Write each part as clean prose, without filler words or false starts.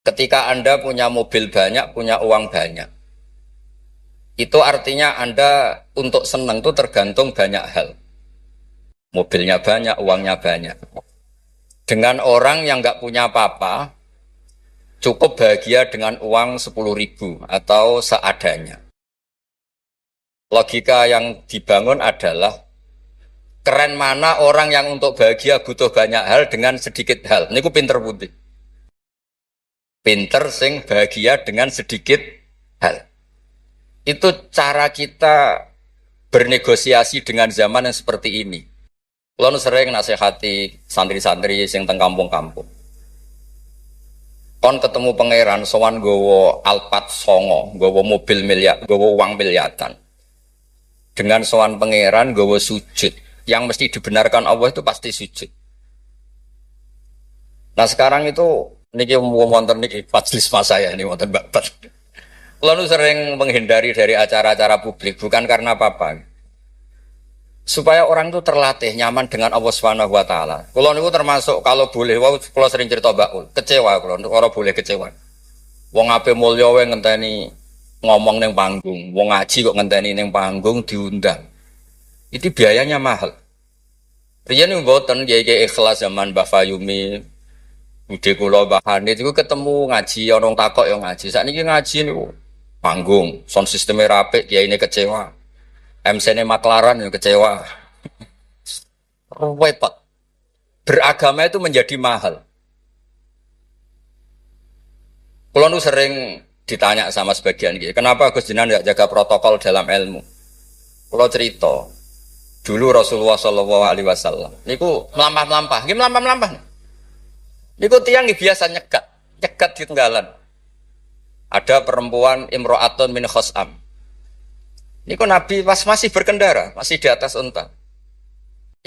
Ketika Anda punya mobil banyak, punya uang banyak, itu artinya Anda untuk senang itu tergantung banyak hal. Mobilnya banyak, uangnya banyak. Dengan orang yang nggak punya apa-apa, cukup bahagia dengan uang 10.000 atau seadanya. Logika yang dibangun adalah keren mana orang yang untuk bahagia butuh banyak hal dengan sedikit hal. Ini ku pinter putih. Pinter sing bahagia dengan sedikit hal. Itu cara kita bernegosiasi dengan zaman yang seperti ini. Kalau sering nasihati santri-santri sing teng kampung-kampung. Kon ketemu pangeran sowan gowo Alphard songo, gowo mobil miliar, gowo uang miliaran. Dengan sowan pangeran gowo sujud, yang mesti dibenarkan Allah itu pasti sujud. Nah sekarang itu niki wonten niki majelis mas saya ini wonten babat. Lalu sering menghindari dari acara-acara publik bukan karena apa-apa. Supaya orang itu terlatih nyaman dengan Allah Subhanahu wa taala. Kulo niku termasuk kalau boleh kulo sering cerita Mbak kecewa kulo ora boleh kecewa. Wong ape mulya wae ngenteni ngomong ning panggung, wong ngaji kok ngenteni ning panggung diundang. Itu biayanya mahal. Riyen mboten kiai ikhlas zaman Mbah Fayumi, Bude kula Mbah Hanid iku ketemu ngaji ana wong takok ya ngaji. Sakniki ngaji niku panggung, sound sistemnya rapik, kiyaine kecewa. MC-ne maklaran yang kecewa. Repot. Beragama itu menjadi mahal. Kulo nu sering ditanya sama sebagian gitu, kenapa Gus Jinan tidak jaga protokol dalam ilmu? Kulo cerita, dulu Rasulullah Shallallahu Alaihi Wasallam, niku melampah-melampah, gimana melampah-melampah? Niku tiang biasa nyegat di tenggalan. Ada perempuan imro'atun min khos'am. Niku Nabi pas masih berkendara, masih di atas unta.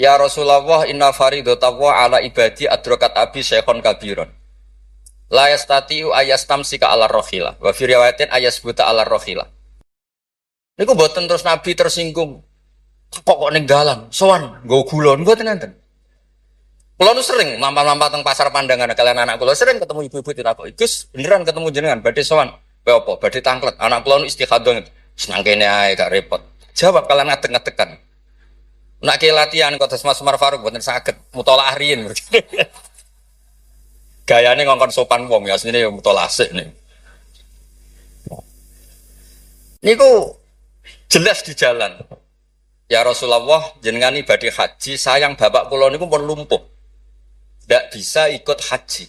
Ya Rasulullah, inna faridotawa ala ibadi adrokat abi syekhon kabiron. La yastatiu ayastamsika ala rohila. Wa fi riwayatin ayasbuta ala rohila. Niku mboten terus Nabi tersinggung. Kok ninggalan, sowan, nggo gula, mboten nenten. Kulo nu sering lampah-lampah teng pasar pandangan kalian anak kulo sering ketemu ibu-ibu ditakoki, "Gus, beneran ketemu jenengan badhe sowan?" "Kowe apa? Badhe tanglet." Anak kulo nu istikhadah. Senang kene ae gak repot. Jawab kalian ngadeg-ngadegan. Nak ke latihan kok Mas Umar Faruk mboten saged mutolaah riyin. Gayane ngongkon sopan wong ya asline ya mutolaah sik nih. Niku jelas di jalan. Ya Rasulullah, jenengan ibadah haji, sayang bapak kula niku pun lumpuh. Tidak bisa ikut haji.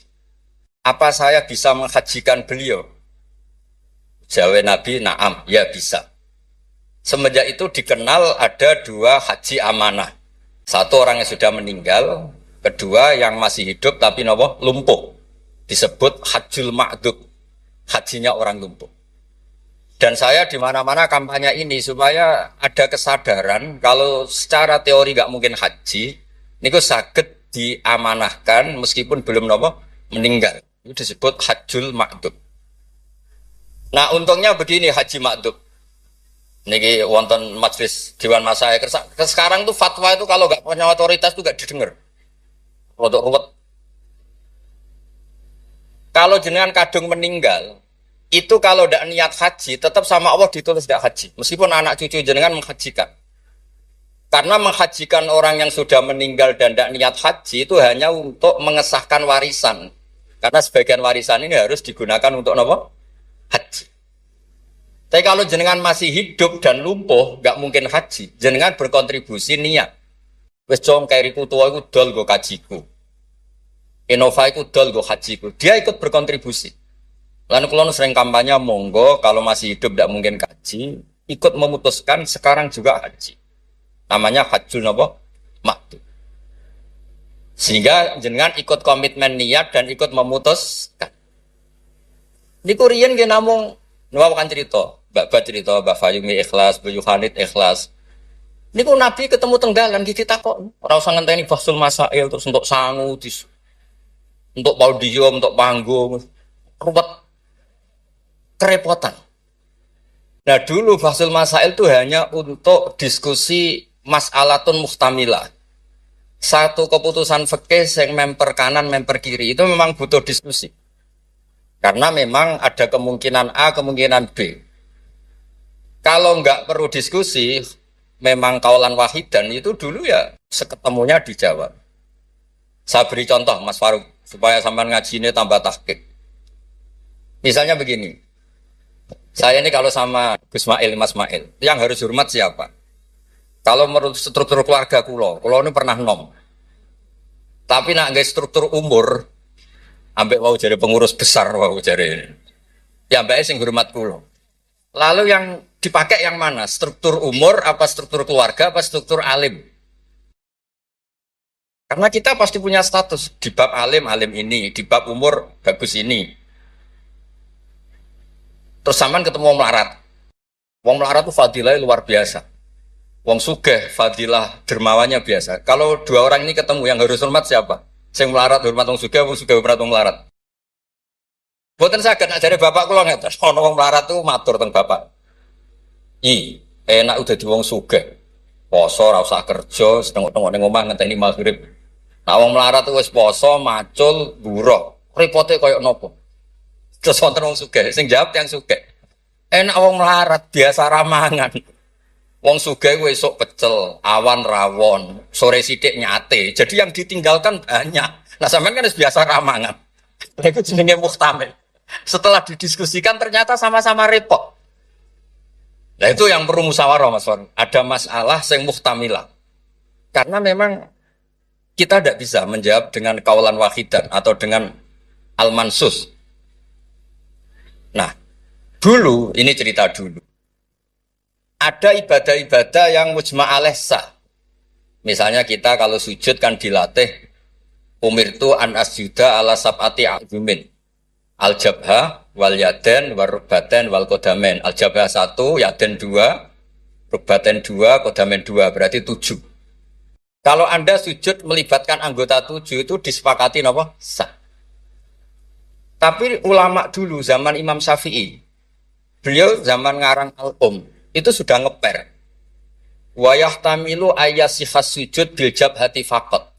Apa saya bisa menghajikan beliau? Jawab Nabi, na'am, ya bisa. Semenjak itu dikenal ada dua haji amanah. Satu orang yang sudah meninggal, kedua yang masih hidup tapi nopo lumpuh. Disebut hajjul ma'dud, hajinya orang lumpuh. Dan saya di mana-mana kampanye ini supaya ada kesadaran kalau secara teori nggak mungkin haji, niku saged diamanahkan meskipun belum nopo meninggal. Itu disebut hajjul ma'dud. Nah untungnya begini haji ma'dud. Niki wonten majelis Dewan Masyaikh. Sekarang tuh fatwa itu kalau nggak punya otoritas tuh nggak didengar. Rodok ruwet. Kalau jenengan kadung meninggal, itu kalau tidak niat haji, tetap sama Allah ditulis tidak haji. Meskipun anak cucu jenengan menghajikan. Karena menghajikan orang yang sudah meninggal dan tidak niat haji itu hanya untuk mengesahkan warisan. Karena sebagian warisan ini harus digunakan untuk apa? Haji. Tapi kalau jenengan masih hidup dan lumpuh, nggak mungkin haji. Jenengan berkontribusi niat. Wes jong kairiku tua iku dol go kajiku. Innova iku dol go hajiku. Dia ikut berkontribusi. Lalu kalau sering kampanye monggo kalau masih hidup tidak mungkin haji, ikut memutuskan sekarang juga haji. Namanya hajjul napa? Ma'dud. Sehingga jenengan ikut komitmen niat dan ikut memutuskan. Niku riyen nggih namung nuwun kan cerita. Mbak cerita, Mbak Fayumi ikhlas, Bu Yohanit ikhlas. Niku Nabi ketemu tenggalan gitu takok. Ora usah ngenteni bahsul masail terus untuk sangu, untuk podium, untuk panggung. Ruwet kerepotan. Nah dulu bahsul masail itu hanya untuk diskusi mas'alatun muhtamilah. Satu keputusan fikih yang memper kanan, memper kiri itu memang butuh diskusi. Karena memang ada kemungkinan A, kemungkinan B. Kalau nggak perlu diskusi, memang kaulan wahidan itu dulu ya seketemunya dijawab. Saya beri contoh Mas Faruk supaya sampean ngaji ini tambah tahqiq. Misalnya begini, saya ini kalau sama Gus Mail, Mas Mail, yang harus hormat siapa? Kalau menurut struktur keluarga kulo ini pernah nom. Tapi nak nggak struktur umur, ambek mau jadi pengurus besar mau jadi ini. Ya mbak sing hormat kulo. Lalu yang dipakai yang mana? Struktur umur, apa struktur keluarga, apa struktur alim? Karena kita pasti punya status di bab alim, alim ini, di bab umur bagus ini. Terus sampean ketemu wong melarat. Wong melarat itu fadilah luar biasa. Wong sugih fadilah dermawannya biasa. Kalau dua orang ini ketemu yang harus hormat siapa? Sing melarat hormat wong sugih hormat wong melarat. Boten saged nak jare bapak kula ngeten, ana wong melarat tuh matur teng bapak. Enak udah di wong sugih. Poso ora usah kerja, setengok-tengok ning omah ngenteni maghrib. Nah wong melarat tuh wis poso, macul, buruh. Repote koyo nopo? Terus wonten wong sugih, sing jawab yang sugih. Enak wong melarat biasa ramangan. Wong sugih kuwi esuk pecel, awan rawon, sore sithik nyate. Jadi yang ditinggalkan banyak. Nah sampean kan biasa ramangan. Lha iku jenenge muhtamil. Setelah didiskusikan ternyata sama-sama repot. Nah itu yang perlu musyawarah Mas Wan. Ada masalah yang muhtamilah. Karena memang kita tidak bisa menjawab dengan kaulan wahidan atau dengan al-mansus. Nah, dulu, ini cerita dulu. Ada ibadah-ibadah yang mujma' alaih sah. Misalnya kita kalau sujud kan dilatih umirtu an asjuda ala sab'ati a'zumin. Al-jabha wal yaden wal rukbaten wal kodamen. Al-jabha 1, yaden 2, rukbaten 2, kodamen 2, berarti 7. Kalau Anda sujud melibatkan anggota 7 itu disepakati apa? Sah. Tapi ulama dulu zaman Imam Syafi'i, beliau zaman ngarang Al-Um, itu sudah ngeper. Wa yahtamilu ayyasihas sujud bil jabhati faqat.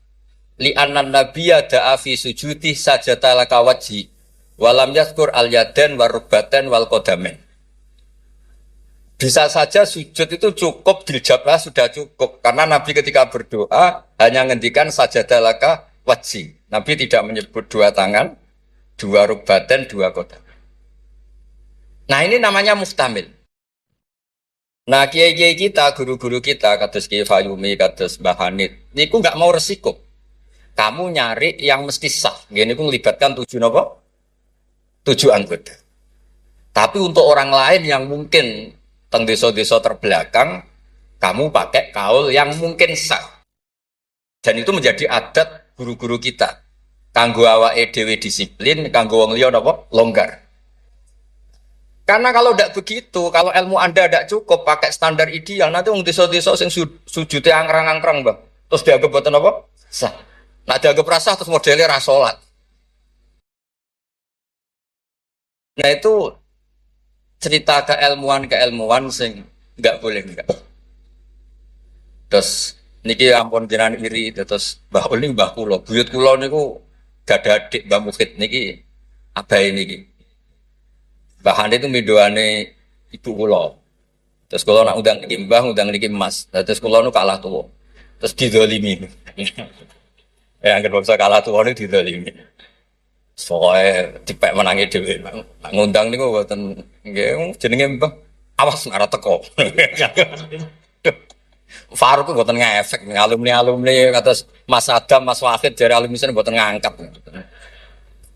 Li'anna nabiyya da'a fi sujudi sajata laka wajhi. Walam yaskur al-yaden warubbaten wal kodamen. Bisa saja sujud itu cukup diljabah sudah cukup. Karena Nabi ketika berdoa hanya ngendikan sajadalaka wajhi. Nabi tidak menyebut dua tangan, dua rubbaten, dua kodamen. Nah ini namanya mustamil. Nah kiai-kiai kita, guru-guru kita, kados Kiai Fayumi, kados Mbah Hanid, niku nggak mau resiko. Kamu nyari yang mesti sah. Gini ku melibatkan 7 apa? 7 anggota. Tapi untuk orang lain yang mungkin teng desa-desa terbelakang, kamu pakai kaul yang mungkin sah. Dan itu menjadi adat guru-guru kita. Kanggo awake dhewe disiplin, kanggo wong liya napa? Longgar. Karena kalau tidak begitu, kalau ilmu Anda tidak cukup pakai standar ideal, nanti wong desa-desa sing sujute angkrang-angkrang, Bang. Terus dianggap boten apa? Sah. Nah dianggap rasah terus modelnya ra salat. Nah itu cerita keilmuan sing nggak boleh enggak. Terus niki ampun jenengan iri terus Mbah Uli Mbah kula, buyut kula niku gak ada adik Mbah Mufid niki abahe niki. Mbah Hande itu midoane ibu kula. Terus kula nak undang niki Mbah, undang niki Mas. Terus kula nu kalah tuwa. Terus didolimi. Anggere bangsa kalah tuwa niku didolimi. Soale dipek menangi dhewe. Ngundang niku mboten nggih jenenge Mbah. Awas ora teko. Faruk mboten ngefek alumni kados Mas Adam, Mas Wahid dari alumni sen mboten ngangkat.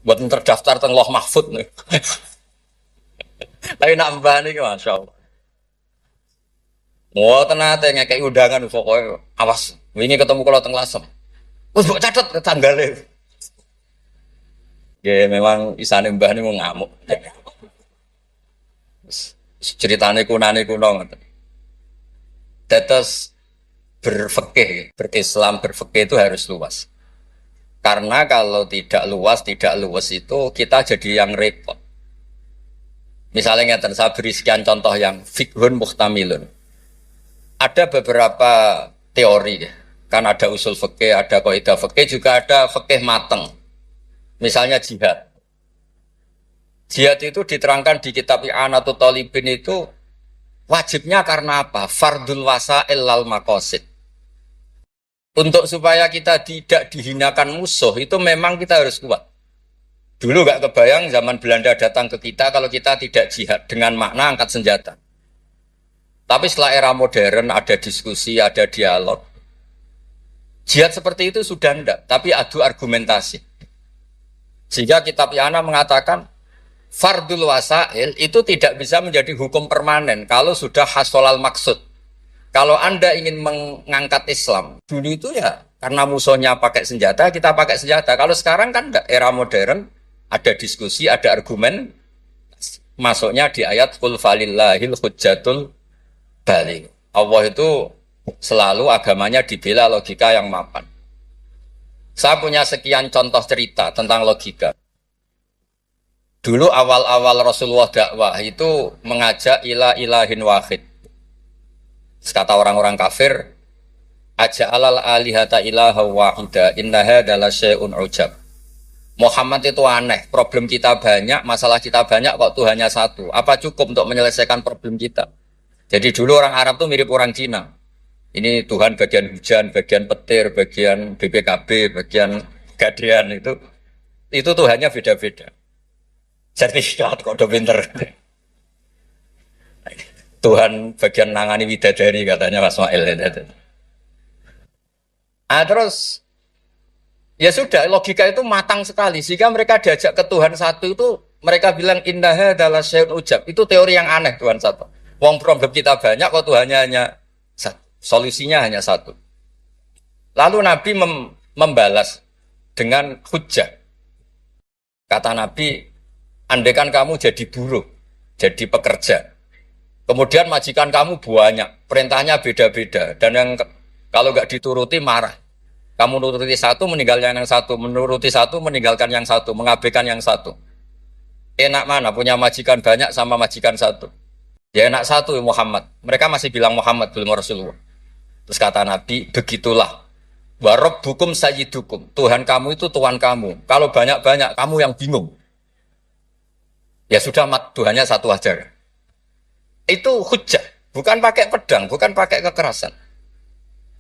Mboten terdaftar teng Loh Mahfud. Tapi nambah niki masyaallah. Mboten nate ngekeki undangan pokoke awas wingi ketemu kula teng Lasem. Wis mbok catet tanggale. Ya memang isane mbah ini mau ngamuk. Ceritanya kunane kuno ngoten. Tetes berfikih, berislam berfikih itu harus luas. Karena kalau tidak luas itu kita jadi yang repot. Misalnya ngeten saya beri sekian contoh yang fikhun muhtamilun. Ada beberapa teori kan ada usul fikih, ada kaidah fikih, juga ada fikih mateng. Misalnya jihad. Jihad itu diterangkan di kitab I'anatul Talibin itu wajibnya karena apa? Fardul wasa'il lal maqasid. Untuk supaya kita tidak dihinakan musuh itu memang kita harus kuat. Dulu gak kebayang zaman Belanda datang ke kita kalau kita tidak jihad dengan makna angkat senjata. Tapi setelah era modern ada diskusi, ada dialog. Jihad seperti itu sudah enggak, tapi adu argumentasi. Sehingga kitab I'anah mengatakan fardul wasail itu tidak bisa menjadi hukum permanen kalau sudah hasolal maksud. Kalau Anda ingin mengangkat Islam, dulu itu ya karena musuhnya pakai senjata, kita pakai senjata. Kalau sekarang kan enggak, era modern, ada diskusi, ada argumen, masuknya di ayat qul falillahil hujjatul baligh. Allah itu selalu agamanya dibela logika yang mapan. Saya punya sekian contoh cerita tentang logika. Dulu awal-awal Rasulullah dakwah itu mengajak ila ilahin wahid. Kata orang-orang kafir, aja'alal alihata ilaha wahida innaha adalah syai'un ujab. Muhammad itu aneh, problem kita banyak, masalah kita banyak kok Tuhannya satu. Apa cukup untuk menyelesaikan problem kita? Jadi dulu orang Arab tuh mirip orang Cina. Ini Tuhan bagian hujan, bagian petir, bagian BPKB, bagian gadean itu Tuhannya beda-beda. Sertifikat kok udah pinter. Tuhan bagian nangani widadari katanya Mas Mail. Terus ya sudah logika itu matang sekali sehingga mereka diajak ke Tuhan satu itu mereka bilang innaha adalah syai'un ujab. Itu teori yang aneh Tuhan satu. Wong problem kita banyak kok Tuhannya hanya satu. Solusinya hanya satu. Lalu Nabi membalas dengan hujjah. Kata Nabi, andaikan kamu jadi buruh, jadi pekerja. Kemudian majikan kamu banyak, perintahnya beda-beda. Dan yang kalau nggak dituruti marah. Kamu menuruti satu, meninggalkan yang satu. Menuruti satu, meninggalkan yang satu. Mengabaikan yang satu. Enak mana punya majikan banyak sama majikan satu? Ya enak satu Muhammad. Mereka masih bilang Muhammad, belum Rasulullah. Terus kata Nabi, begitulah. Warabbukum sayyidukum. Tuhan kamu itu Tuhan kamu. Kalau banyak-banyak, kamu yang bingung. Ya sudah, Tuhannya satu aja. Itu hujjah, bukan pakai pedang, bukan pakai kekerasan.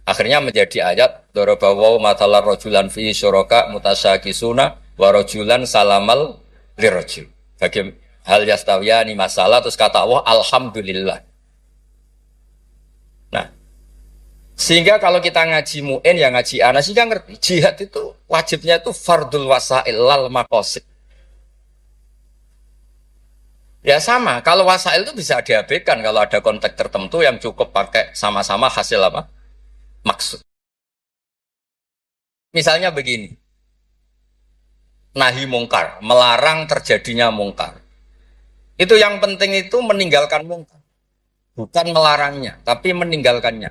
Akhirnya menjadi ayat darabawu matalar rajulan fi syuraka mutasyakisuna wa rajulan salamal lirajul. Bagi hal yastawiyani masalah terus kata Allah alhamdulillah. Nah, sehingga kalau kita ngaji mu'in ya ngaji ana sehingga ngerti jihad itu wajibnya itu fardul wasail lal maqasid. Ya sama, kalau wasail itu bisa diabaikan kalau ada konteks tertentu yang cukup pakai sama-sama hasil apa? Maksud. Misalnya begini. Nahi mungkar, melarang terjadinya mungkar. Itu yang penting itu meninggalkan mungkar. Bukan melarangnya, tapi meninggalkannya.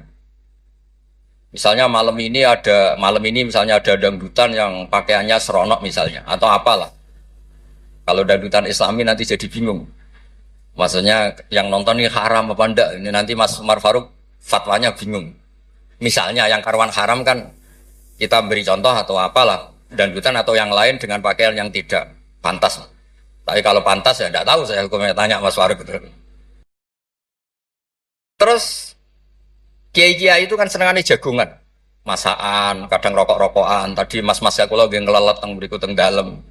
Misalnya malam ini misalnya ada dangdutan yang pakaiannya seronok misalnya atau apalah. Kalau dangdutan Islami nanti jadi bingung. Maksudnya yang nonton ini haram apa enggak? Ini nanti Mas Umar Faruk fatwanya bingung. Misalnya yang karuan haram kan kita beri contoh atau apalah dangdutan atau yang lain dengan pakaian yang tidak pantas. Tapi kalau pantas ya enggak tahu saya hukumnya tanya Mas Faruk gitu. Terus kiai-kiai itu kan senengannya jagungan. Masakan, kadang rokok-rokokan. Tadi mas-mas ya kula nggih ngelelet teng mriku teng dalem.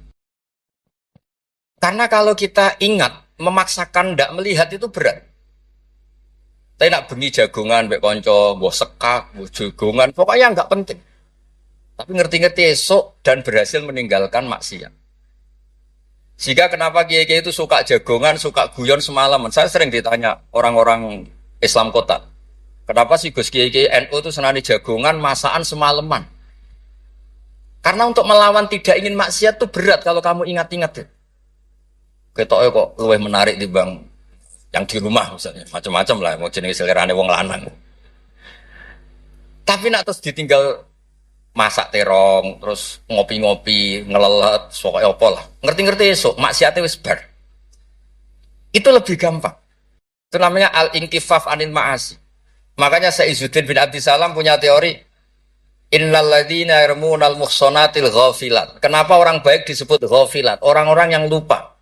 Karena kalau kita ingat memaksakan ndak melihat itu berat. Tapi nak bengi jagongan, mbek konco, mbok sekak, mbok jagongan, pokoknya nggak penting. Tapi ngerti-ngerti esok dan berhasil meninggalkan maksiat. Sehingga kenapa kiai-kiai itu suka jagongan, suka guyon semalaman. Saya sering ditanya orang-orang Islam kota, kenapa sih Gus kiai-kiai NU itu senani jagongan, masakan semalaman? Karena untuk melawan tidak ingin maksiat itu berat kalau kamu ingat-ingat ya. Ketoknya kok luwih menarik di bang yang di rumah misalnya macam-macam lah mau jenis selerane wong lanang. Tapi nak terus ditinggal masak terong terus ngopi-ngopi ngelelet pokoknya apa lah ngerti-ngerti esok maksiatnya wis bar. Itu lebih gampang. Itu namanya al-inkifaf anil ma'asi. Makanya Saizuddin bin Abdissalam punya teori innal ladzina yarmunal muhsanatil ghafilat. Kenapa orang baik disebut ghafilat? Orang-orang yang lupa.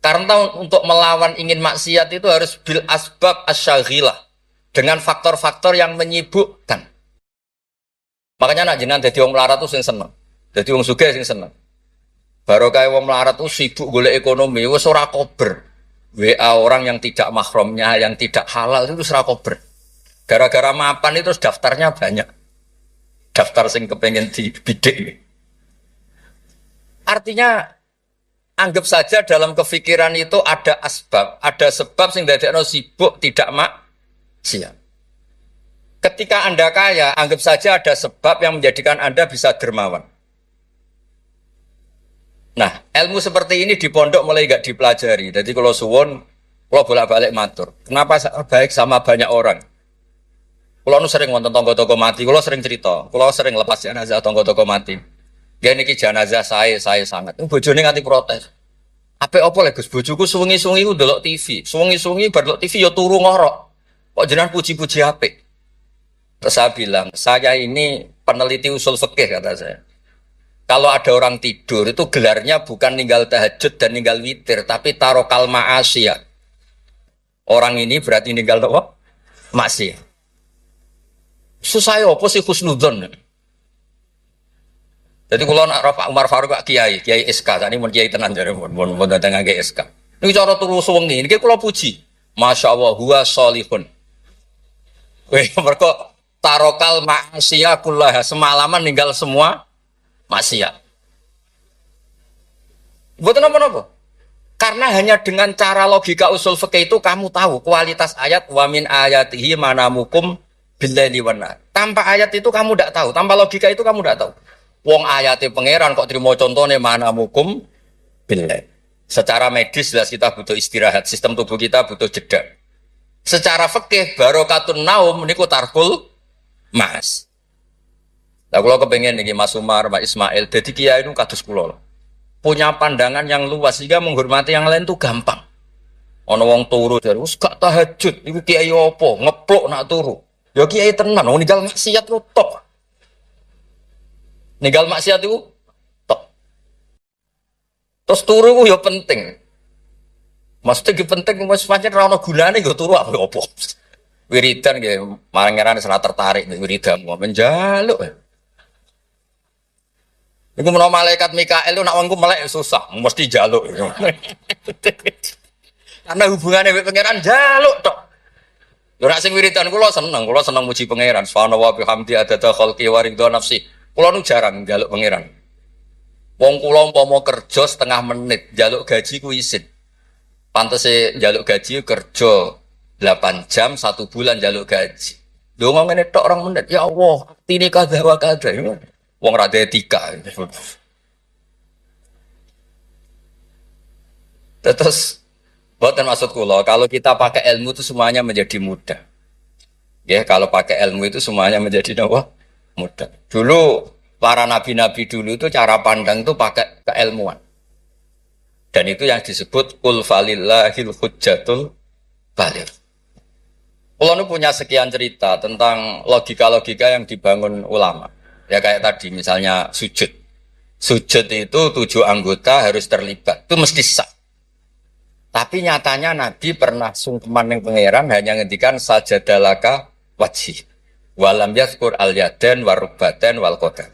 Karena untuk melawan ingin maksiat itu harus bil asbab asyaghilah, dengan faktor-faktor yang menyibukkan. Makanya nak jenengan dadi wong melarat tuh sing seneng. Dadi wong sugih sing seneng. Baru kayak wong melarat tuh sibuk golek ekonomi, wis ora kober. WA orang yang tidak mahramnya, yang tidak halal itu ora kober. Gara-gara mapan itu daftarnya banyak. Daftar sing kepengen dibidik. Artinya anggap saja dalam kefikiran itu ada asbab, ada sebab sing dadekno sibuk tidak maksiat. Ketika Anda kaya, anggap saja ada sebab yang menjadikan Anda bisa dermawan. Nah, ilmu seperti ini di pondok mulai gak dipelajari. Jadi kalau suwon, kalau bolak-balik matur. Kenapa baik sama banyak orang? Kalau nu sering nonton tonggo-tonggo mati, kalau sering cerita, kalau sering lepas jenazah tonggo-tonggo mati. Dia niki jenazah saya sangat. Bojone nganti protes. Apa lek Gus bojoku suwengi-suwengi ku ndelok TV. Suwengi-suwengi bar ndelok TV ya turu ngorok. Kok jenengan puji-puji apik. Terus saya bilang, saya ini peneliti usul fikih kata saya. Kalau ada orang tidur itu gelarnya bukan ninggal tahajud dan ninggal witir, tapi tarokal ma'asiyah. Orang ini berarti ninggal apa? Maksiat. Susah ya apa sih husnudzon? Jadi kalau nak Pak Umar Faruk Kiai SK, tadi mau Kiai tenan jadi mau datang ke SK. Ini cara turu suwengi, ini kalau puji, Masya Allah, huwa solihun. Weh, mereka tarokal maksiat kullah, semalaman ninggal semua maksiat. Buat apa? Karena hanya dengan cara logika usul fikih itu kamu tahu kualitas ayat wa min ayatihi manamukum billaili wan nahar. Tanpa ayat itu kamu tidak tahu, tanpa logika itu kamu tidak tahu. Wong ayatnya pangeran kok terima contohnya manamukum billail. Secara medis jelas kita butuh istirahat, sistem tubuh kita butuh jeda. Secara fikih barokatun naum niku tarkul mas. Lah kalau kepengen nih Mas Umar, Mas Ismail, jadi kiai itu kados kula. Punya pandangan yang luas sehingga menghormati yang lain itu gampang. Ono wong turu dari gak tahajud, iku kiai opo, ngeplok nak turu. Ya kiai tenan, wong ninggal maksiat ku tok. Ninggal maksiat itu tok. Terus turu ku ya penting. Maksudnya penting wis pancen ra ono gunane ya turu apa opo. Wiridan nggih, marangeran ora tertarik wiridan menjaluk. Iku menawa malaikat Mikael itu nak wongku melek susah, mesti jaluk. Karena hubungannya dengan pangeran jaluk tok. Lha nek sing wiridan kula seneng muji pangeran. Subhanallah wa bihamdi adada khalqi wa ridha nafsi. Kula nu jarang njaluk pangeran. Wong kula umpama kerja setengah menit, njaluk gaji ku isin. Pantese njaluk gaji kerja 8 jam 1 bulan njaluk gaji. Lho ngene tok 2 menit. Ya Allah, tine kadha wa kadha. Wong ra etika. Terus bukan maksud kula, kalau kita pakai ilmu itu semuanya menjadi mudah. Ya, kalau pakai ilmu itu semuanya menjadi apa? Mudah. Dulu para nabi-nabi dulu itu cara pandang itu pakai keilmuan. Dan itu yang disebut qul falillahil hujjatul baligh. Kula nu punya sekian cerita tentang logika-logika yang dibangun ulama. Ya kayak tadi misalnya sujud. Sujud itu 7 anggota harus terlibat. Itu mesti sah. Tapi nyatanya Nabi pernah sungkeman yang pangeran hanya ngendikan sajadalaka wajhi. Walam yadhkur al-yadan warubatan wal qadar.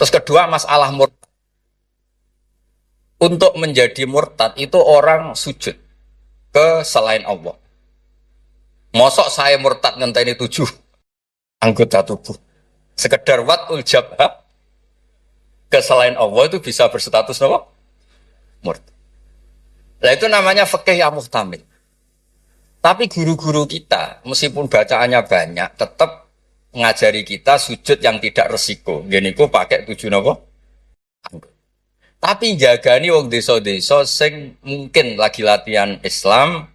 Terus kedua masalah murtad. Untuk menjadi murtad itu orang sujud ke selain Allah. Mosok saya murtad ngenteni 7 anggota tubuh. Sekedar watul jabha ke selain Allah itu bisa berstatus apa? Murtad. Nah itu namanya fikih yang muhtamil. Tapi guru-guru kita meskipun bacaannya banyak tetap mengajari kita sujud yang tidak resiko. Gini ku pakai 7 apa? Tapi jagani wong desa-desa sing mungkin lagi latihan Islam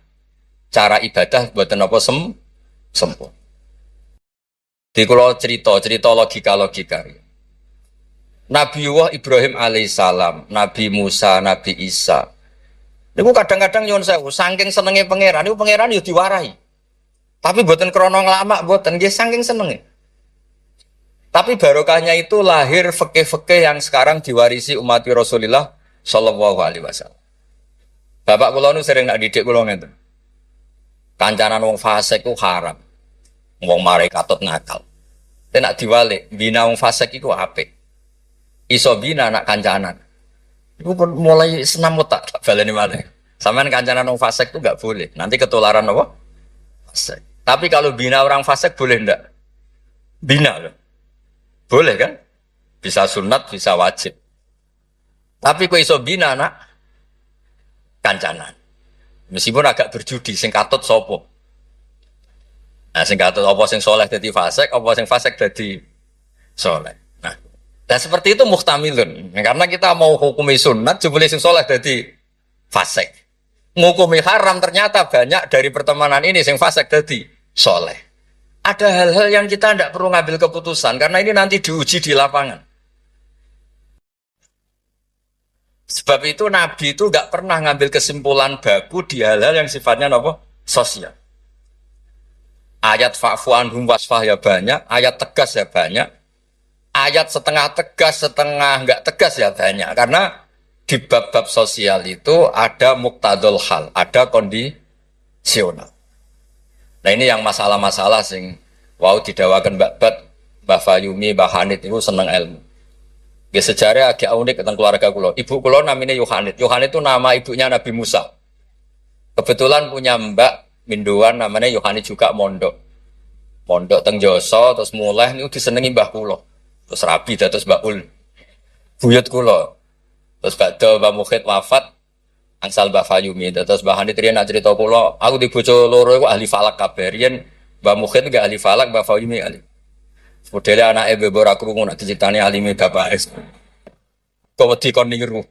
cara ibadah buatan apa sempurna. Di kalau cerita logika. Nabi Ibrahim alaihissalam, Nabi Musa, Nabi Isa. Niku kadang-kadang nyuwun sewu, saking senenge pangeran, niku pangeran yo diwarahi. Tapi buatan krono ngelama, buatan nggih saking senenge. Tapi barokahnya itu lahir fikih-fikih yang sekarang diwarisi umat Rasulullah Shallallahu Alaihi Wasallam. Bapak kula nu sering nak didik kula ngeten. Kancanan wong fasik ku haram. Wong mare katut nakal. Tapi nak diwalik, bina wong fasik iku apik. Iso bina nak kancanan. Iku pun mulai senam otak tak baleni malih. Sampeyan kancanan wong fasik itu enggak boleh. Nanti ketularan apa? Fasik. Tapi kalau bina orang fasik boleh ndak? Bina loh. Boleh kan? Bisa sunat, bisa wajib. Tapi kok iso bina nak kancanan. Meskipun agak berjudi sing katut sapa? Nah, sing katut apa sing soleh dadi fasik, apa sing fasik dadi soleh. Nah, dan seperti itu muhtamilun. Karena kita mau hukumi sunat, jebule sing soleh dadi fasik. Ngukumi haram ternyata banyak dari pertemanan ini sing fasik dadi soleh. Ada hal-hal yang kita tidak perlu ngambil keputusan karena ini nanti diuji di lapangan. Sebab itu Nabi itu nggak pernah ngambil kesimpulan baku di hal-hal yang sifatnya apa? Sosial. Ayat fa'fu anhum wasfah ya banyak, ayat tegas ya banyak, ayat setengah tegas, setengah nggak tegas ya banyak. Karena di bab-bab sosial itu ada muktadul hal, ada kondisional. Nah ini yang masalah-masalah sing wau didawakan Mbak Fayumi, Mbak Hanit itu seneng ilmu. Ya sejarah agak unik tentang keluarga kulo. Ibu kulo namanya Yohanit. Yohanit itu nama ibunya Nabi Musa. Kebetulan punya mbak Minduan namanya Yohanit juga mondok. Mondok teng Joso terus mulai niku disenengi mbah kulo. Terus rabi terus Mbak Ul. Buyut kulo. Terus badhe Mbah Mukhid wafat angsal Mbah Fayumi. Terus Mbah Hanit riyen nak cerita kulo, aku di bojo loro iku ahli falak kabeh. Riyen Mbah Mukhid enggak ahli falak, Mbah Fayumi ahli. Modele anake bebo ora krungu nek diceritani alime bapak es. Kok wedi kon niru.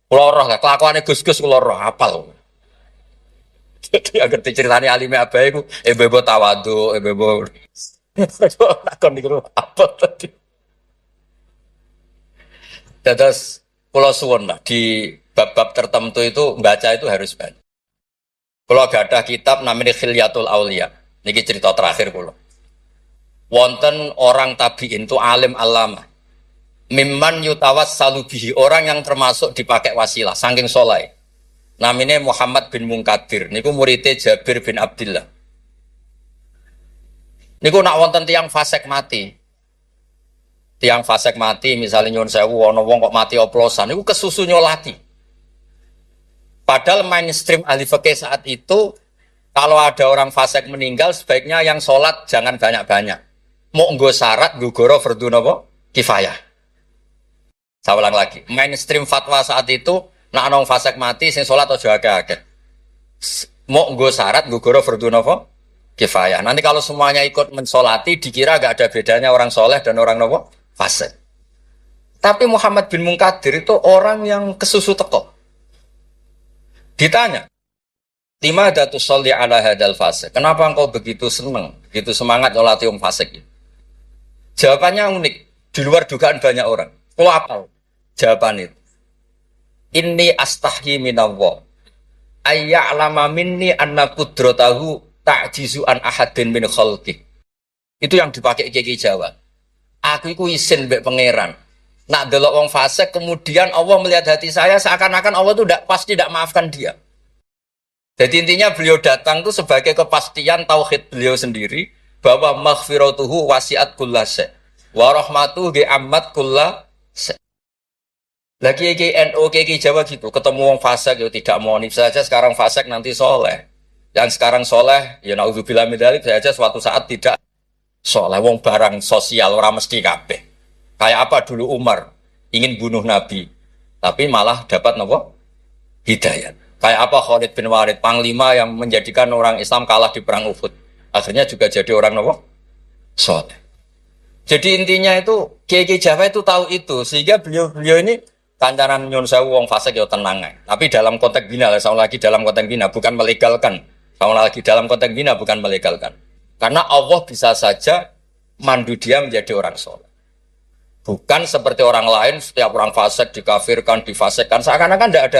Kula roh lah kelakuane Gus-gus kula roh apal. Jadi agar diceritani alime abae iku bebo tawadhu, bebo kon niru apa tadi. Terus kula suwun lah di bab-bab tertentu itu baca itu harus banyak. Kula gadah kitab namanya Khilyatul Auliya. Niki cerita terakhir kula. Wonten orang tabi'in itu alim alama. Mimman yutawassalu bihi, orang yang termasuk dipakai wasilah saking soleh. Namanya Muhammad bin Munkadir. Niku muridnya Jabir bin Abdullah. Niku nak wonten tiang fasik mati. Tiang fasik mati misalnya nyuwun sewu ana wong kok mati oplosan niku kesusu nyolati. Padahal mainstream ahli fikih saat itu kalau ada orang fasik meninggal sebaiknya yang sholat jangan banyak-banyak. Mau nggo syarat gugoro fardhu napa kifayah. Saya ulang lagi, mainstream fatwa saat itu nak ana wong fasik mati sing salat aja akeh-akeh. Mau nggo syarat gugoro fardhu napa kifayah. Nanti kalau semuanya ikut mensolati dikira enggak ada bedanya orang soleh dan orang napa fasik. Tapi Muhammad bin Munkadir itu orang yang kesusu teko. Ditanya, lima datu sholli ala hadal fasik. Kenapa engkau begitu senang, begitu semangat nyolati wong fasik? Jawabannya unik, di luar dugaan banyak orang. Kok apa? Jawaban itu. Inni astahyi minallah. Ayya'lama minni anna qudratahu ta'jizu an ahadin min khalqih. Itu yang dipakai Kiai Jawa. Aku iku isin mbek pangeran. Nak delok wong fasik kemudian Allah melihat hati saya seakan-akan Allah itu pasti tidak maafkan dia. Jadi intinya beliau datang itu sebagai kepastian tauhid beliau sendiri bahwa maghfiratuhu wasi'at kullase wa rahmatuhu bi'ammat kullase. Lagi NU Kiai Jawa gitu, ketemu wong fasik ya tidak mau nih saja sekarang fasik nanti soleh. Yang sekarang soleh ya naudzubillah min dzalik saja suatu saat tidak soleh. Wong barang sosial ora mesti kabeh. Kayak apa dulu Umar ingin bunuh Nabi tapi malah dapat napa? Hidayat. Kayak apa Khalid bin Walid, panglima yang menjadikan orang Islam kalah di perang Uhud. Akhirnya juga jadi orang napa? Soleh. Jadi intinya itu Kiai Jawa itu tahu itu sehingga beliau ini kancanan nyun sewu wong fasik ya tenang ae. Tapi dalam konteks bina, sama lagi dalam konteks bina bukan melegalkan. Sama lagi dalam konteks bina bukan melegalkan. Karena Allah bisa saja mandu dia menjadi orang soleh. Bukan seperti orang lain setiap orang fasik dikafirkan, difasikkan seakan-akan tidak ada